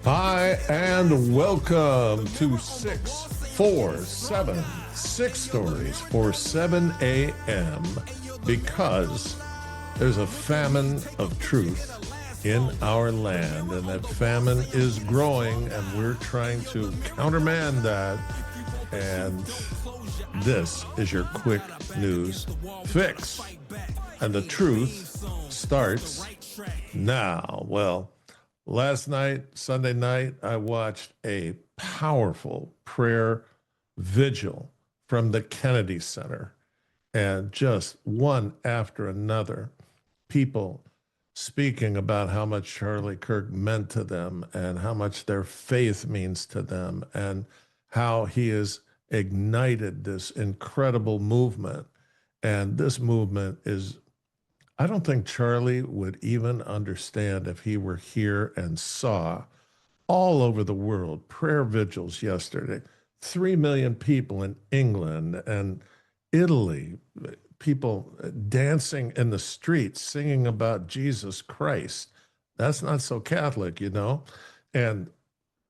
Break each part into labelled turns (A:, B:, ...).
A: Hi, and welcome to 647, 6 stories for 7 a.m. because there's a famine of truth in our land, and that famine is growing, and we're trying to countermand that. And this is your quick news fix. And the truth starts now. Well, last night, Sunday night, I watched a powerful prayer vigil from the Kennedy Center, and just one after another, people speaking about how much Charlie Kirk meant to them and how much their faith means to them and how he has ignited this incredible movement. And this movement is, I don't think Charlie would even understand if he were here and saw all over the world prayer vigils yesterday. 3 million people in England and Italy, people dancing in the streets, singing about Jesus Christ. That's not so Catholic, you know. And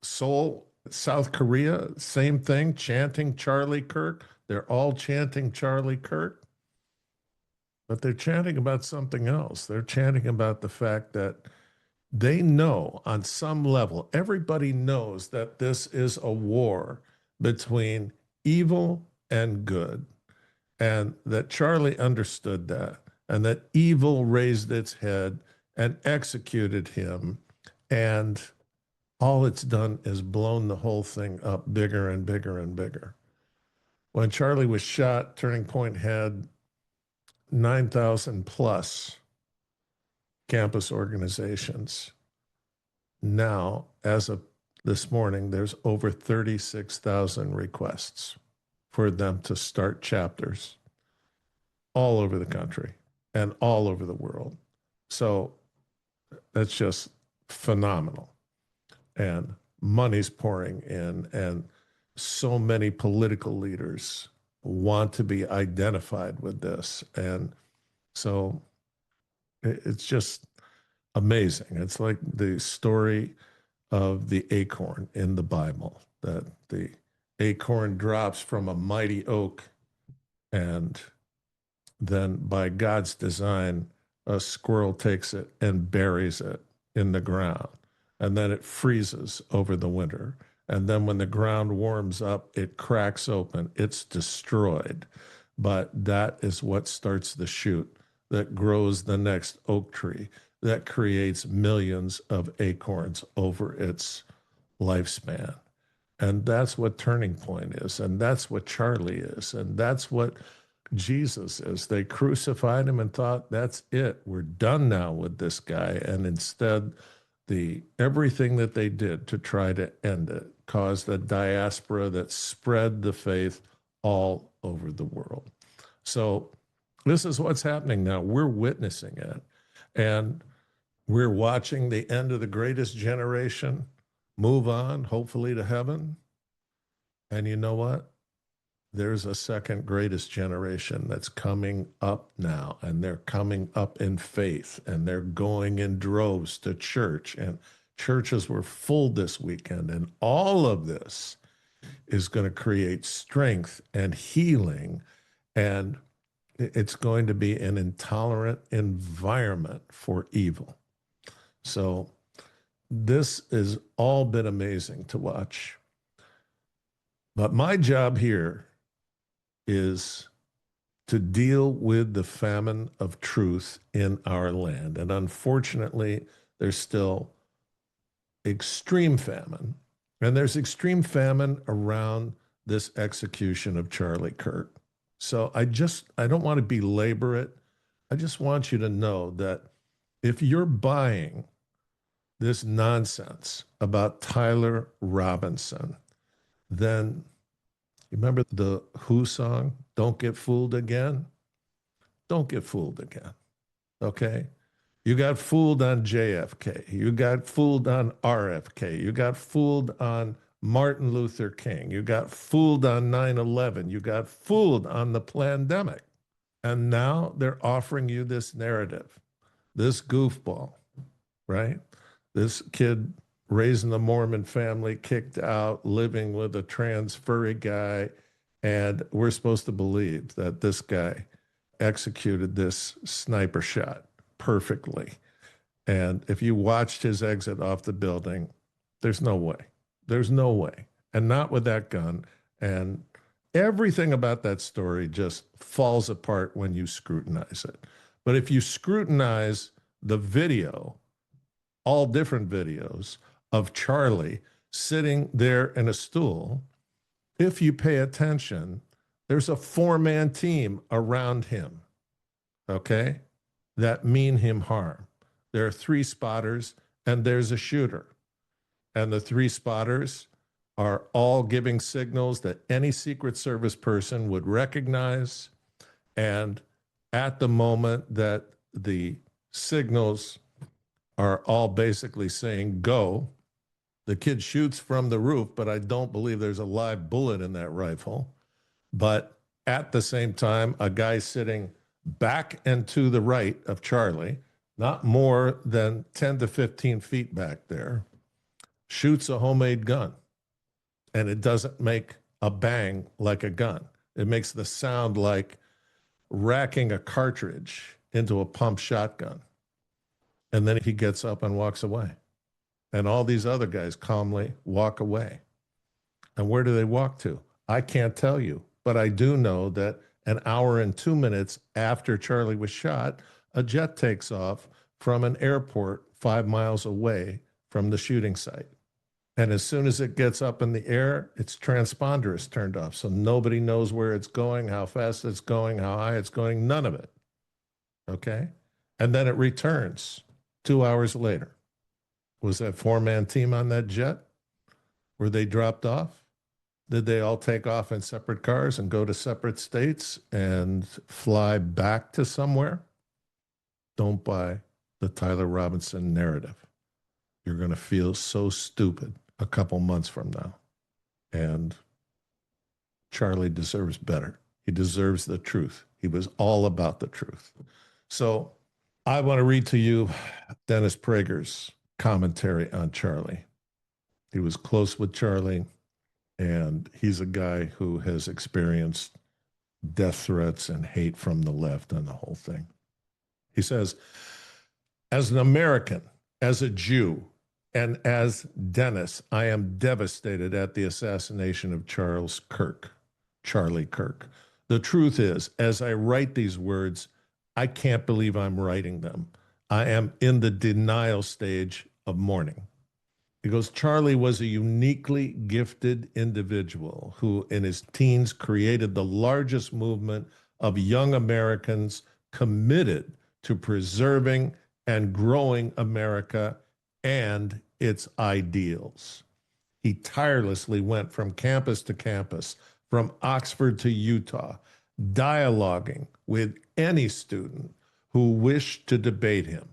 A: Seoul, South Korea, same thing, chanting Charlie Kirk. They're all chanting Charlie Kirk. But they're chanting about something else. They're chanting about the fact that they know on some level, everybody knows that this is a war between evil and good, and that Charlie understood that, and that evil raised its head and executed him, and all it's done is blown the whole thing up bigger and bigger and bigger. When Charlie was shot, Turning Point had 9,000 plus campus organizations. Now, as of this morning, there's over 36,000 requests for them to start chapters all over the country and all over the world. So that's just phenomenal. And money's pouring in, and so many political leaders want to be identified with this. And so it's just amazing. It's like the story of the acorn in the Bible, that the acorn drops from a mighty oak, and then by God's design, a squirrel takes it and buries it in the ground, and then it freezes over the winter. And then when the ground warms up, it cracks open, it's destroyed. But that is what starts the shoot that grows the next oak tree, that creates millions of acorns over its lifespan. And that's what Turning Point is, and that's what Charlie is, and that's what Jesus is. They crucified him and thought, that's it, we're done now with this guy. And instead, everything that they did to try to end it caused a diaspora that spread the faith all over the world. So this is what's happening now. We're witnessing it, and we're watching the end of the greatest generation move on, hopefully to heaven. And you know what? There's a second greatest generation that's coming up now, and they're coming up in faith, and they're going in droves to church, and churches were full this weekend. And all of this is going to create strength and healing, and it's going to be an intolerant environment for evil. So this has all been amazing to watch. But my job here is to deal with the famine of truth in our land. And unfortunately, there's still extreme famine. And there's extreme famine around this execution of Charlie Kirk. So I don't want to belabor it. I just want you to know that if you're buying this nonsense about Tyler Robinson, then you remember the Who song, Don't Get Fooled Again? Don't get fooled again, okay? You got fooled on JFK. You got fooled on RFK. You got fooled on Martin Luther King. You got fooled on 9/11. You got fooled on the pandemic. And now they're offering you this narrative, this goofball, right? This kid raised in the Mormon family, kicked out, living with a trans furry guy. And we're supposed to believe that this guy executed this sniper shot perfectly. And if you watched his exit off the building, there's no way. There's no way. And not with that gun. And everything about that story just falls apart when you scrutinize it. But if you scrutinize the video, all different videos of Charlie sitting there in a stool, if you pay attention, there's a four-man team around him, okay, that mean him harm. There are three spotters and there's a shooter. And the three spotters are all giving signals that any Secret Service person would recognize. And at the moment that the signals are all basically saying go, the kid shoots from the roof, but I don't believe there's a live bullet in that rifle. But at the same time, a guy sitting back and to the right of Charlie, not more than 10 to 15 feet back there, shoots a homemade gun. And it doesn't make a bang like a gun. It makes the sound like racking a cartridge into a pump shotgun. And then he gets up and walks away. And all these other guys calmly walk away. And where do they walk to? I can't tell you, but I do know that an hour and 2 minutes after Charlie was shot, a jet takes off from an airport 5 miles away from the shooting site. And as soon as it gets up in the air, its transponder is turned off. So nobody knows where it's going, how fast it's going, how high it's going, none of it. Okay? And then it returns 2 hours later. Was that four-man team on that jet? Were they dropped off? Did they all take off in separate cars and go to separate states and fly back to somewhere? Don't buy the Tyler Robinson narrative. You're going to feel so stupid a couple months from now. And Charlie deserves better. He deserves the truth. He was all about the truth. So I want to read to you Dennis Prager's commentary on Charlie. He was close with Charlie, and he's a guy who has experienced death threats and hate from the left and the whole thing. He says, as an American, as a Jew, and as Dennis, I am devastated at the assassination of Charlie Kirk. The truth is, as I write these words, I can't believe I'm writing them. I am in the denial stage of mourning. He goes, Charlie was a uniquely gifted individual who in his teens created the largest movement of young Americans committed to preserving and growing America and its ideals. He tirelessly went from campus to campus, from Oxford to Utah, dialoguing with any student who wished to debate him.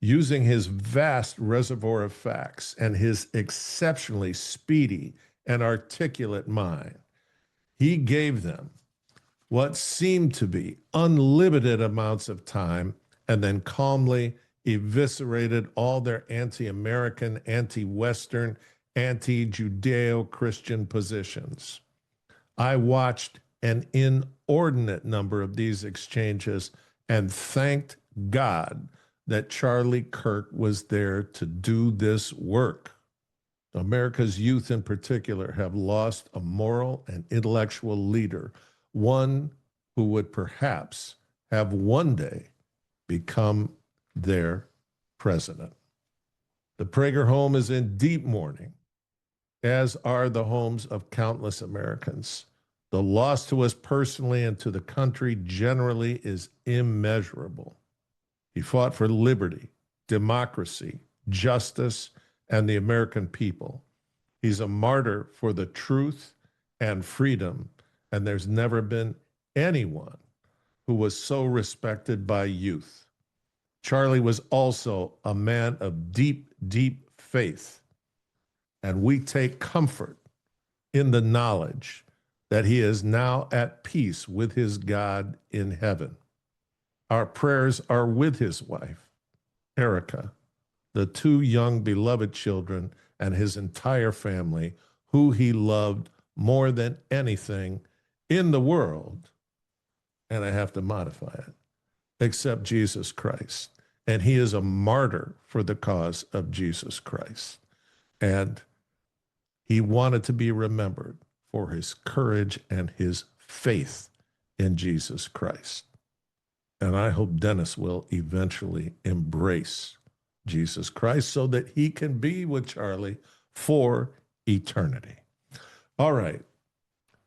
A: Using his vast reservoir of facts and his exceptionally speedy and articulate mind, he gave them what seemed to be unlimited amounts of time and then calmly eviscerated all their anti-American, anti-Western, anti-Judeo-Christian positions. I watched an inordinate number of these exchanges and thanked God that Charlie Kirk was there to do this work. America's youth in particular have lost a moral and intellectual leader, one who would perhaps have one day become their president. The Prager home is in deep mourning, as are the homes of countless Americans. The loss to us personally and to the country generally is immeasurable. He fought for liberty, democracy, justice, and the American people. He's a martyr for the truth and freedom, and there's never been anyone who was so respected by youth. Charlie was also a man of deep, deep faith, and we take comfort in the knowledge that he is now at peace with his God in heaven. Our prayers are with his wife, Erica, the two young beloved children and his entire family, who he loved more than anything in the world. And I have to modify it, except Jesus Christ. And he is a martyr for the cause of Jesus Christ. And he wanted to be remembered for his courage and his faith in Jesus Christ. And I hope Dennis will eventually embrace Jesus Christ so that he can be with Charlie for eternity. All right.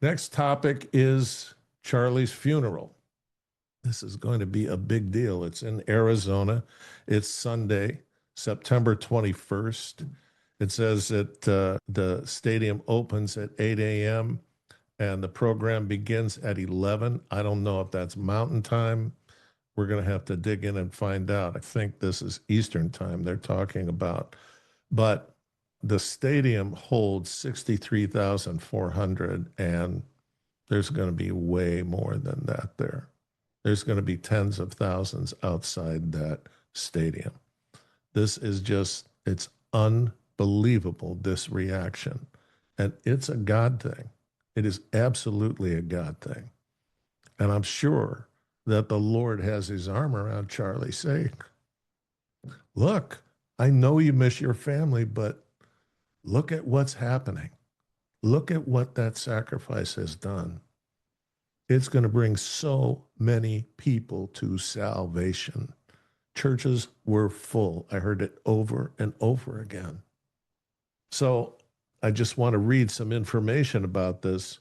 A: Next topic is Charlie's funeral. This is going to be a big deal. It's in Arizona. It's Sunday, September 21st. It says that the stadium opens at 8 a.m. and the program begins at 11. I don't know if that's Mountain Time. We're going to have to dig in and find out. I think this is Eastern Time they're talking about. But the stadium holds 63,400, and there's going to be way more than that there. There's going to be tens of thousands outside that stadium. This is just, it's unbelievable, this reaction. And it's a God thing. It is absolutely a God thing. And I'm sure that the Lord has his arm around Charlie saying, look, I know you miss your family, but look at what's happening. Look at what that sacrifice has done. It's going to bring so many people to salvation. Churches were full. I heard it over and over again. So I just want to read some information about this.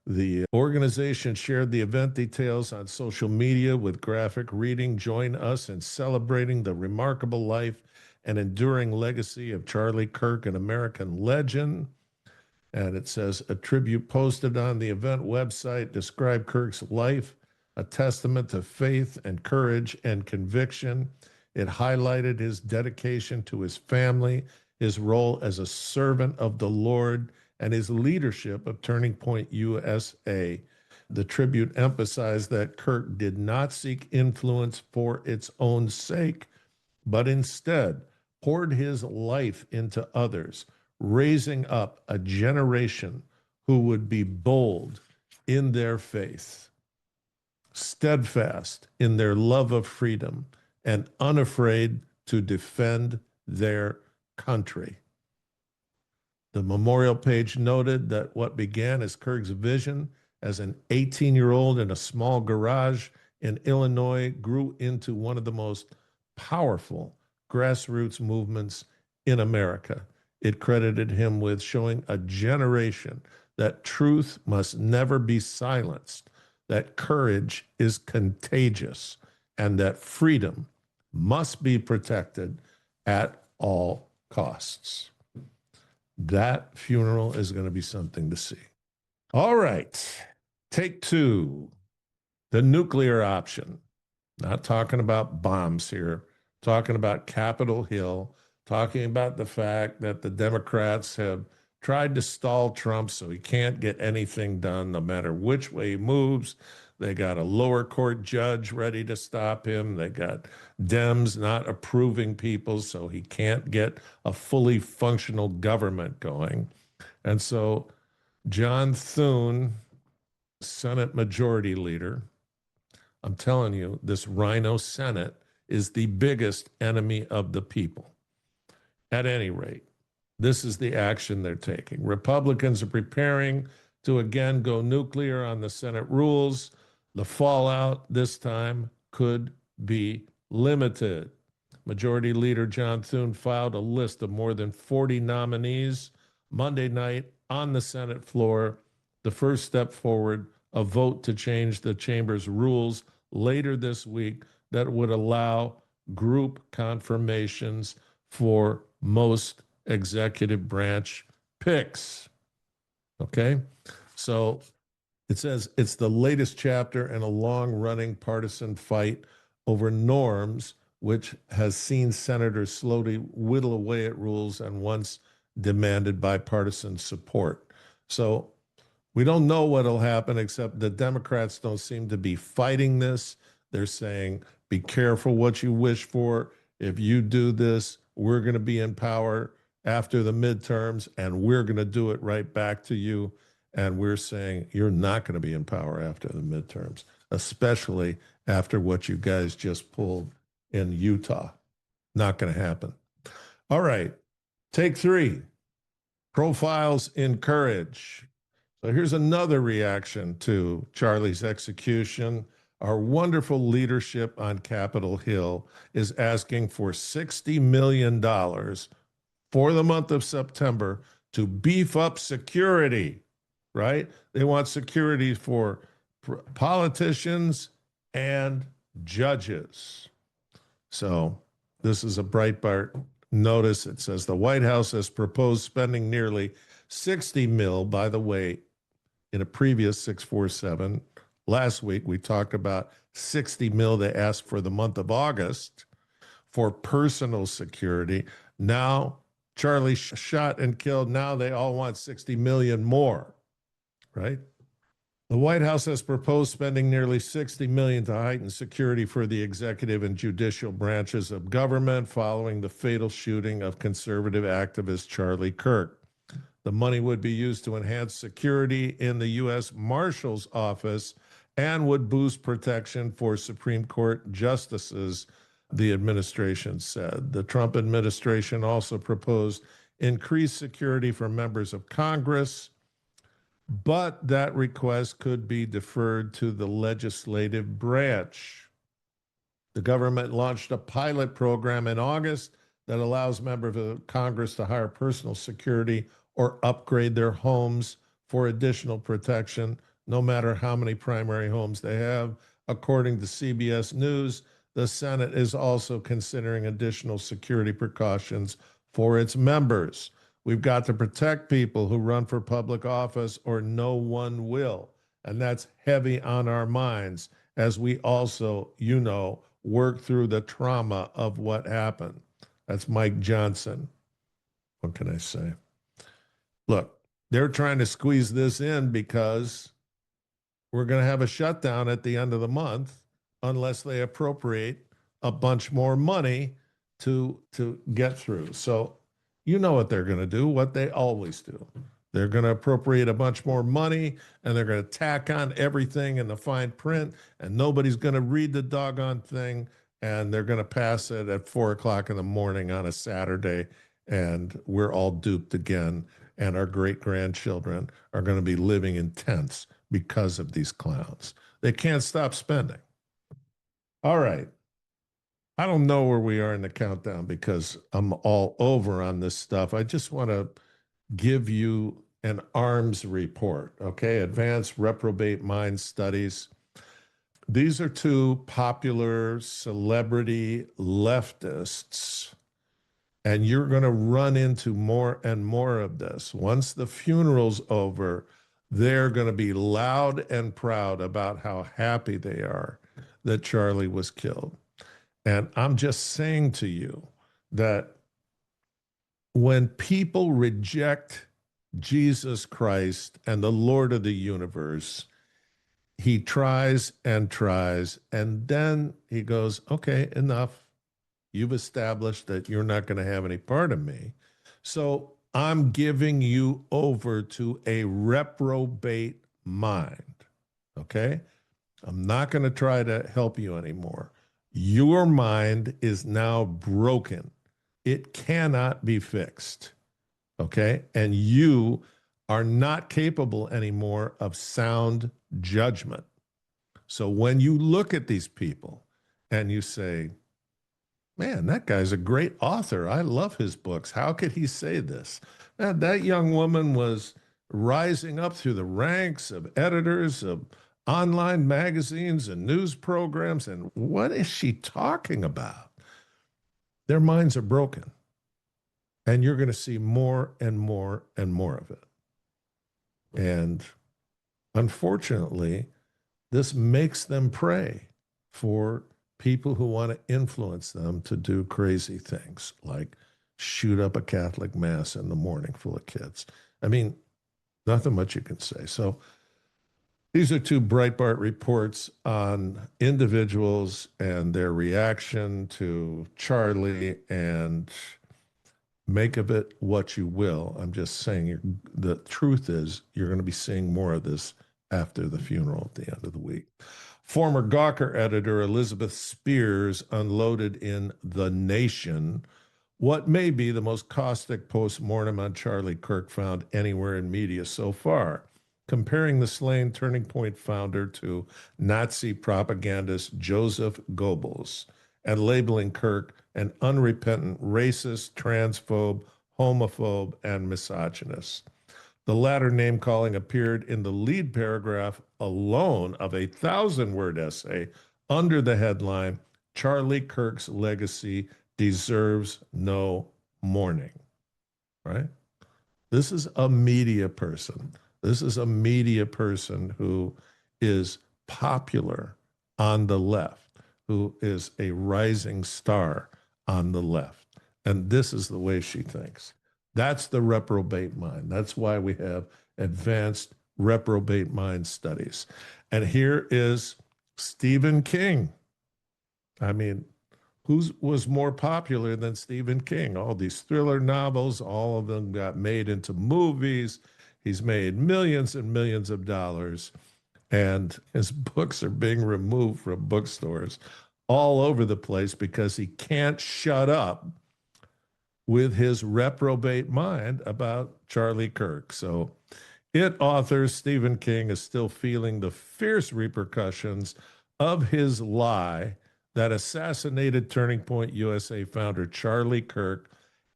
A: The organization shared the event details on social media with graphic reading. Join us in celebrating the remarkable life and enduring legacy of Charlie Kirk, an American legend. And it says a tribute posted on the event website described Kirk's life, a testament to faith and courage and conviction. It highlighted his dedication to his family, his role as a servant of the Lord, and his leadership of Turning Point USA. The tribute emphasized that Kirk did not seek influence for its own sake, but instead poured his life into others, raising up a generation who would be bold in their faith, steadfast in their love of freedom, and unafraid to defend their country. The memorial page noted that what began as Kirk's vision as an 18-year-old in a small garage in Illinois grew into one of the most powerful grassroots movements in America. It credited him with showing a generation that truth must never be silenced, that courage is contagious, and that freedom must be protected at all costs. That funeral is going to be something to see. All right, take two, the nuclear option. Not talking about bombs here, talking about Capitol Hill, talking about the fact that the Democrats have tried to stall Trump so he can't get anything done no matter which way he moves. They got a lower court judge ready to stop him. They got Dems not approving people so he can't get a fully functional government going. And so John Thune, Senate Majority Leader, I'm telling you, this Rhino Senate is the biggest enemy of the people. At any rate, this is the action they're taking. Republicans are preparing to again go nuclear on the Senate rules. The fallout this time could be limited. Majority Leader John Thune filed a list of more than 40 nominees Monday night on the Senate floor. The first step forward, a vote to change the chamber's rules later this week that would allow group confirmations for most executive branch picks. Okay? So it says it's the latest chapter in a long-running partisan fight over norms, which has seen senators slowly whittle away at rules and once demanded bipartisan support. So we don't know what'll happen, except the Democrats don't seem to be fighting this. They're saying, be careful what you wish for. If you do this, we're going to be in power after the midterms, and we're going to do it right back to you. And we're saying you're not going to be in power after the midterms, especially after what you guys just pulled in Utah. Not going to happen. All right, take 3. Profiles encourage. So here's another reaction to Charlie's execution. Our wonderful leadership on Capitol Hill is asking for $60 million for the month of September to beef up security, right? They want security for politicians and judges. So this is a Breitbart notice. It says the White House has proposed spending nearly 60 mil. By the way, in a previous 647, last week we talked about 60 mil they asked for the month of August for personal security. Now Charlie shot and killed. Now they all want 60 million more, right? The White House has proposed spending nearly $60 million to heighten security for the executive and judicial branches of government following the fatal shooting of conservative activist Charlie Kirk. The money would be used to enhance security in the U.S. Marshal's Office and would boost protection for Supreme Court justices, the administration said. The Trump administration also proposed increased security for members of Congress, but that request could be deferred to the legislative branch. The government launched a pilot program in August that allows members of Congress to hire personal security or upgrade their homes for additional protection, no matter how many primary homes they have. According to CBS News, the Senate is also considering additional security precautions for its members. We've got to protect people who run for public office or no one will. And that's heavy on our minds as we also, work through the trauma of what happened. That's Mike Johnson. What can I say? Look, they're trying to squeeze this in because we're going to have a shutdown at the end of the month unless they appropriate a bunch more money to get through. So you know what they're going to do, what they always do. They're going to appropriate a bunch more money, and they're going to tack on everything in the fine print, and nobody's going to read the doggone thing, and they're going to pass it at 4 o'clock in the morning on a Saturday, and we're all duped again, and our great-grandchildren are going to be living in tents because of these clowns. They can't stop spending. All right. I don't know where we are in the countdown because I'm all over on this stuff. I just want to give you an arms report, okay? Advanced Reprobate Mind Studies. These are 2 popular celebrity leftists, and you're going to run into more and more of this. Once the funeral's over, they're going to be loud and proud about how happy they are that Charlie was killed. And I'm just saying to you that when people reject Jesus Christ and the Lord of the universe, he tries, and then he goes, okay, enough. You've established that you're not going to have any part of me. So I'm giving you over to a reprobate mind, okay? I'm not going to try to help you anymore. Your mind is now broken. It cannot be fixed, okay? And you are not capable anymore of sound judgment. So when you look at these people and you say, man, that guy's a great author. I love his books. How could he say this? Man, that young woman was rising up through the ranks of editors of online magazines and news programs, and what is she talking about? Their minds are broken, and you're going to see more and more and more of it. And unfortunately, this makes them prey for people who want to influence them to do crazy things, like shoot up a Catholic mass in the morning full of kids. I mean, nothing much you can say. So these are 2 Breitbart reports on individuals and their reaction to Charlie. And Make of it what you will. I'm just saying the truth is you're going to be seeing more of this after the funeral at the end of the week. Former Gawker editor Elizabeth Spears unloaded in The Nation what may be the most caustic postmortem on Charlie Kirk found anywhere in media so far, comparing the slain Turning Point founder to Nazi propagandist Joseph Goebbels and labeling Kirk an unrepentant racist, transphobe, homophobe, and misogynist. The latter name calling appeared in the lead paragraph alone of a 1,000-word essay under the headline, Charlie Kirk's Legacy Deserves No Mourning, right? This is a media person. This is a media person who is popular on the left, who is a rising star on the left. And this is the way she thinks. That's the reprobate mind. That's why we have advanced reprobate mind studies. And here is Stephen King. I mean, who was more popular than Stephen King? All these thriller novels, all of them got made into movies. He's made millions and millions of dollars, and his books are being removed from bookstores all over the place because he can't shut up with his reprobate mind about Charlie Kirk. So It author Stephen King is still feeling the fierce repercussions of his lie that assassinated Turning Point USA founder Charlie Kirk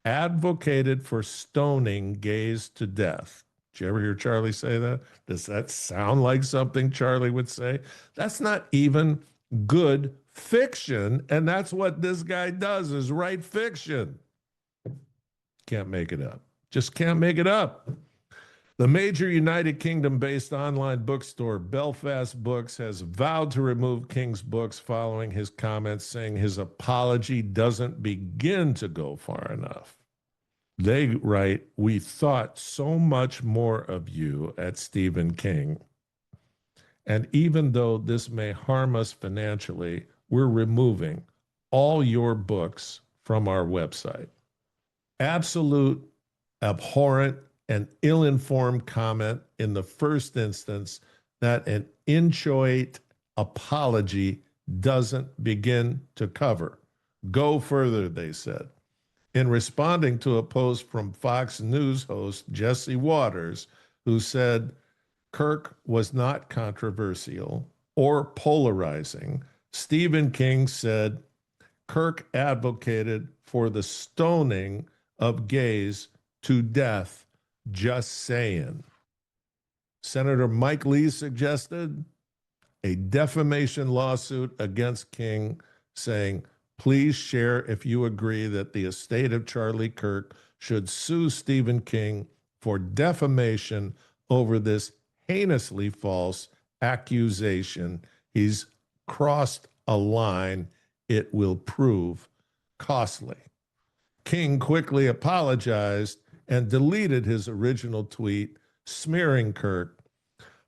A: advocated for stoning gays to death. Did you ever hear Charlie say that? Does that sound like something Charlie would say? That's not even good fiction, and that's what this guy does, is write fiction. Can't make it up. Just can't make it up. The major United Kingdom-based online bookstore Belfast Books has vowed to remove King's books following his comments saying his apology doesn't begin to go far enough. They write, "We thought so much more of you at Stephen King. And even though this may harm us financially, we're removing all your books from our website." Absolute, abhorrent, and ill-informed comment in the first instance that an inchoate apology doesn't begin to cover. Go further, they said. In responding to a post from Fox News host Jesse Waters, who said Kirk was not controversial or polarizing, Stephen King said Kirk advocated for the stoning of gays to death. Just saying. Senator Mike Lee suggested a defamation lawsuit against King, saying, "Please share if you agree that the estate of Charlie Kirk should sue Stephen King for defamation over this heinously false accusation. He's crossed a line. It will prove costly." King quickly apologized and deleted his original tweet smearing Kirk.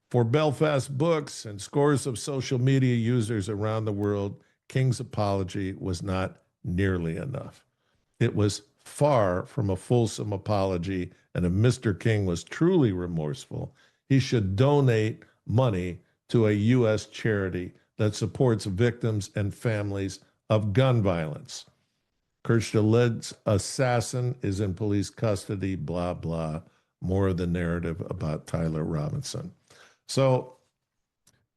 A: For Belfast Books and scores of social media users around the world, King's apology was not nearly enough. It was far from a fulsome apology, and if Mr. King was truly remorseful, he should donate money to a U.S. charity that supports victims and families of gun violence. Kirk's alleged assassin is in police custody, blah, blah. More of the narrative about Tyler Robinson. So,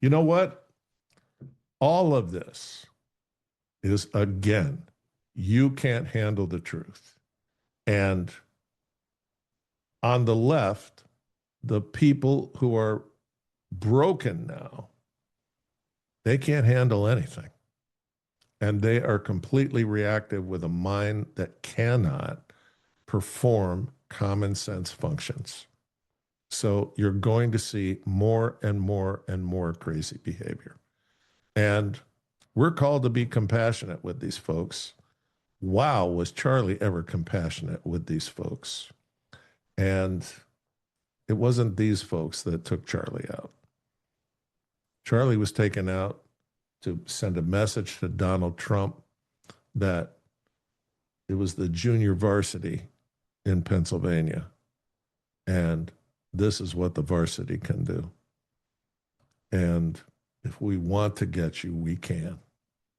A: you know what? All of this is, again, you can't handle the truth. And on the left, the people who are broken now, they can't handle anything. And they are completely reactive with a mind that cannot perform common sense functions. So you're going to see more and more and more crazy behavior. And we're called to be compassionate with these folks. Wow, was Charlie ever compassionate with these folks? And it wasn't these folks that took Charlie out. Charlie was taken out to send a message to Donald Trump that it was the junior varsity in Pennsylvania. And this is what the varsity can do. And if we want to get you, we can.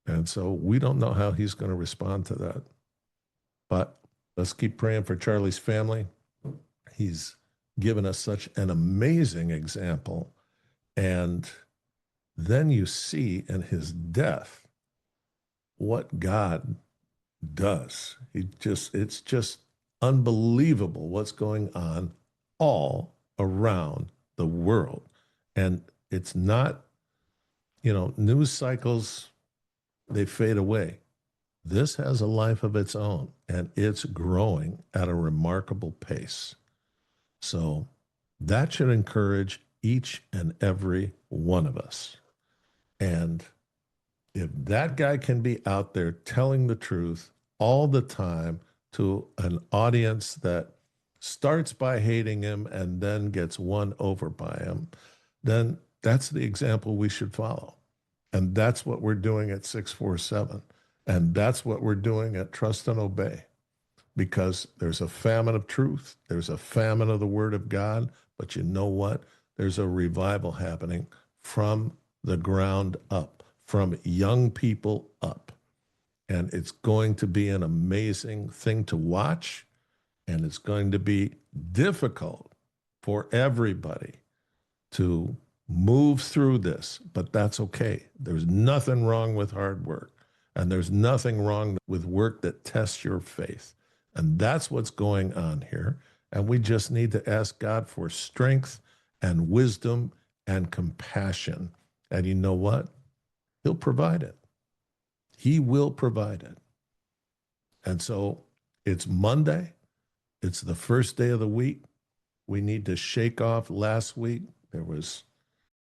A: And so we don't know how he's going to respond to that. But let's keep praying for Charlie's family. He's given us such an amazing example. And then you see in his death what God does. It's just unbelievable what's going on all around the world. And it's not, news cycles, they fade away. This has a life of its own, and it's growing at a remarkable pace. So that should encourage each and every one of us. And if that guy can be out there telling the truth all the time to an audience that starts by hating him and then gets won over by him, then that's the example we should follow. And that's what we're doing at 647. And that's what we're doing at Trust and Obey. Because there's a famine of truth. There's a famine of the Word of God. But you know what? There's a revival happening from the ground up, from young people up. And it's going to be an amazing thing to watch. And it's going to be difficult for everybody to move through this, but that's okay. There's nothing wrong with hard work, and there's nothing wrong with work that tests your faith. And that's what's going on here. And we just need to ask God for strength and wisdom and compassion. And you know what? He'll provide it. He will provide it. And so it's Monday. It's the first day of the week. We need to shake off last week. There was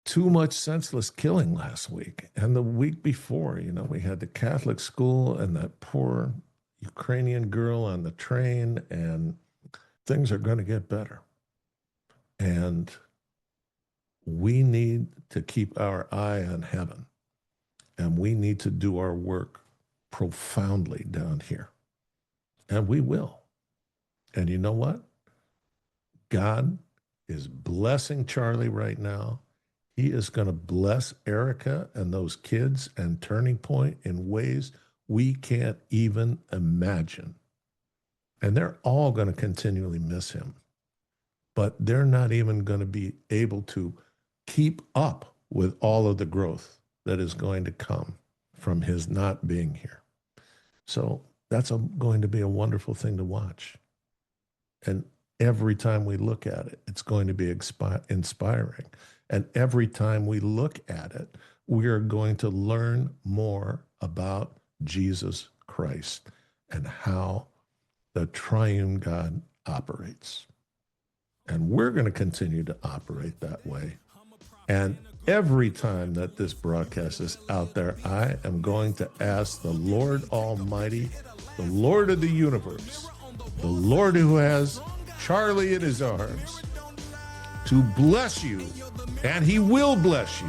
A: too much senseless killing last week. And the week before, we had the Catholic school and that poor Ukrainian girl on the train, and things are going to get better. And we need to keep our eye on heaven. And we need to do our work profoundly down here. And we will. And you know what? God is blessing Charlie right now. He is going to bless Erica and those kids and Turning Point in ways we can't even imagine. And they're all going to continually miss him. But they're not even going to be able to keep up with all of the growth that is going to come from his not being here. So that's going to be a wonderful thing to watch. And every time we look at it, it's going to be inspiring. And every time we look at it, we are going to learn more about Jesus Christ and how the triune God operates. And we're going to continue to operate that way. And every time that this broadcast is out there, I am going to ask the Lord Almighty, the Lord of the universe, the Lord who has Charlie in his arms, to bless you, and he will bless you.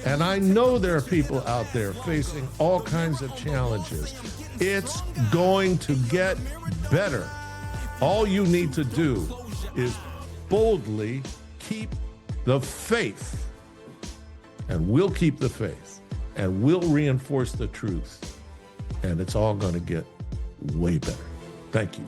A: And I know there are people out there facing all kinds of challenges. It's going to get better. All you need to do is boldly keep the faith. And we'll keep the faith. And we'll reinforce the truth. And it's all going to get way better. Thank you.